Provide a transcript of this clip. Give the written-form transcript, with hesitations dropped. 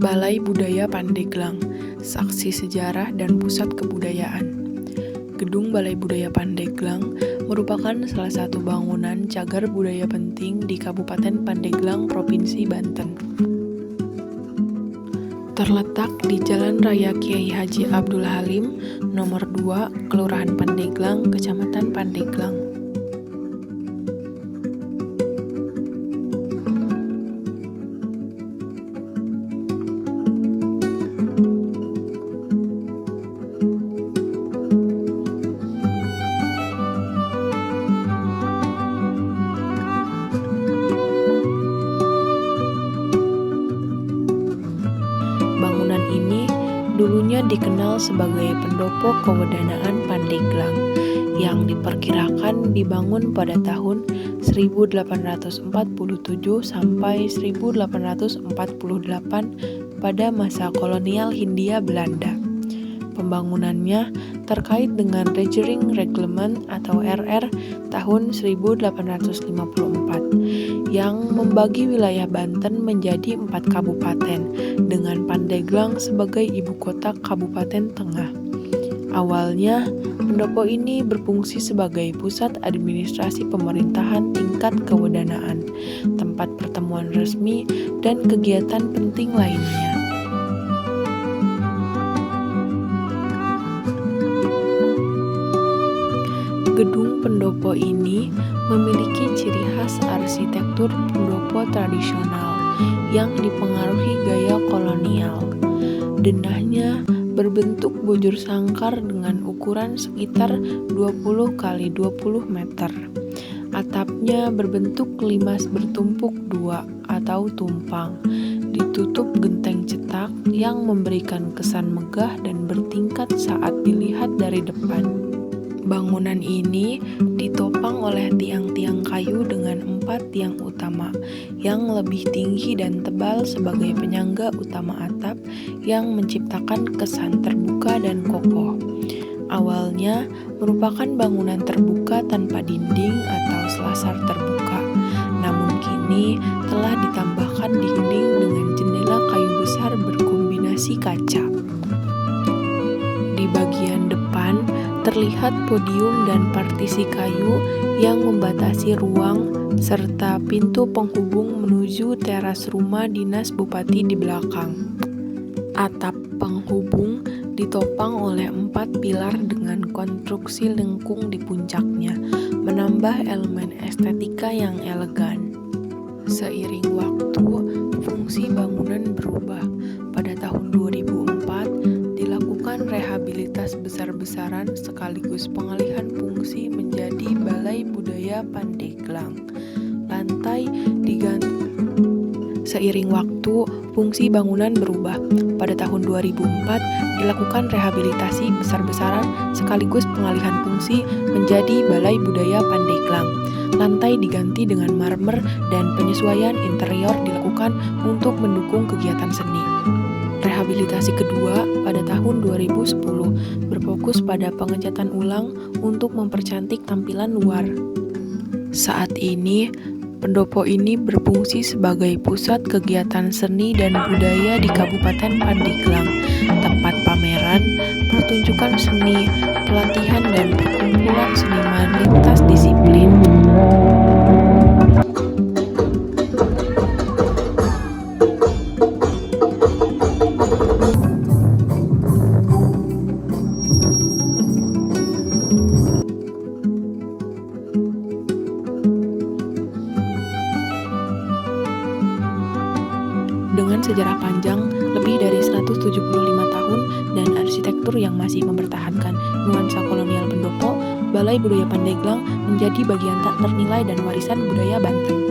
Balai Budaya Pandeglang, saksi sejarah dan pusat kebudayaan. Gedung Balai Budaya Pandeglang merupakan salah satu bangunan cagar budaya penting di Kabupaten Pandeglang, Provinsi Banten. Terletak di Jalan Raya Kiai Haji Abdul Halim, nomor 2, Kelurahan Pandeglang, Kecamatan Pandeglang. Bangunan ini dulunya dikenal sebagai Pendopo Kewedanaan Pandeglang yang diperkirakan dibangun pada tahun 1847 sampai 1848 pada masa kolonial Hindia Belanda. Pembangunannya terkait dengan Regering Reglement atau RR tahun 1854 yang membagi wilayah Banten menjadi 4 kabupaten dengan Pandeglang sebagai ibu kota Kabupaten Tengah. Awalnya, pendopo ini berfungsi sebagai pusat administrasi pemerintahan tingkat kewedanaan, tempat pertemuan resmi, dan kegiatan penting lainnya. Gedung pendopo ini memiliki ciri khas arsitektur pendopo tradisional yang dipengaruhi gaya kolonial. Denahnya berbentuk bujur sangkar dengan ukuran sekitar 20 x 20 meter. Atapnya berbentuk limas bertumpuk 2 atau tumpang, ditutup genteng cetak yang memberikan kesan megah dan bertingkat saat dilihat dari depan. Bangunan ini ditopang oleh tiang-tiang kayu dengan 4 tiang utama yang lebih tinggi dan tebal sebagai penyangga utama atap yang menciptakan kesan terbuka dan kokoh. Awalnya merupakan bangunan terbuka tanpa dinding atau selasar terbuka, namun kini telah ditambahkan dinding dengan jendela kayu besar berkombinasi kaca. Di bagian depan terlihat podium dan partisi kayu yang membatasi ruang serta pintu penghubung menuju teras rumah dinas bupati di belakang. Atap penghubung ditopang oleh 4 pilar dengan konstruksi lengkung di puncaknya, menambah elemen estetika yang elegan. Seiring waktu, fungsi bangunan berubah. Pada tahun 2004, dilakukan rehabilitas besar-besaran sekaligus pengalihan fungsi menjadi Balai Budaya Pandeglang. Lantai diganti. Seiring waktu, fungsi bangunan berubah. Pada tahun 2004, dilakukan rehabilitasi besar-besaran sekaligus pengalihan fungsi menjadi Balai Budaya Pandeglang. Lantai diganti dengan marmer dan penyesuaian interior dilakukan untuk mendukung kegiatan seni. Rehabilitasi kedua pada tahun 2010 berfokus pada pengecatan ulang untuk mempercantik tampilan luar. Saat ini, pendopo ini berfungsi sebagai pusat kegiatan seni dan budaya di Kabupaten Pandeglang, tempat pameran, pertunjukan seni, pelatihan dan perkumpulan seniman lintas disiplin. Dengan sejarah panjang lebih dari 175 tahun dan arsitektur yang masih mempertahankan nuansa kolonial pendopo, Balai Budaya Pandeglang menjadi bagian tak ternilai dan warisan budaya Banten.